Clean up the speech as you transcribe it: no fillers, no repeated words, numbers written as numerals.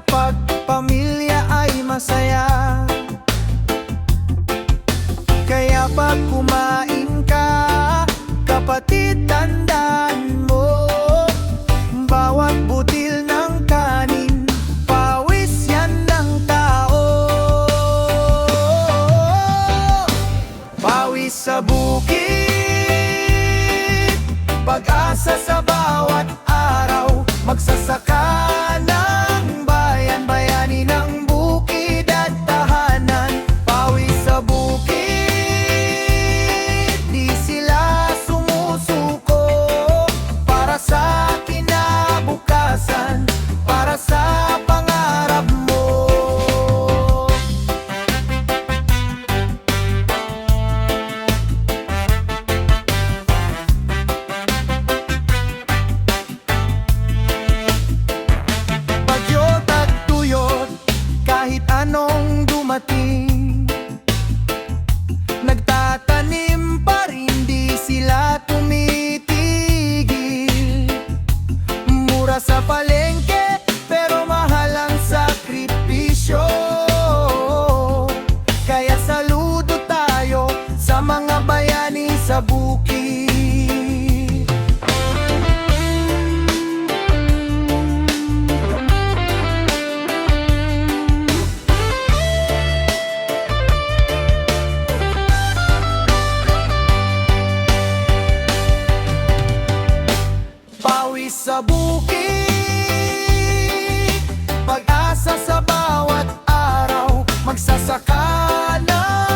kapag pamilya ay masaya. Kaya pag kumain ka, kapatid, tandaan mo, bawat butil ng kanin, pawis yan ng tao. Pawis sa bukid, pag-asa sa bawat araw, magsasaka ng bayan, bayani ng bukid at tahanan. Pawis sa bukid, di sila sumusuko, para sa kinabukasan, para sa pangarap mo. Bagyot at tuyot, kahit anong dumating, nagtatanim pa rin, di sila tumitigil. Mura sa palengke, pero mahal ang sakripisyo. Kaya saludo tayo sa mga bayani sa bukid. Pawis sa bukid, pag-asa sa bawat araw, magsasaka na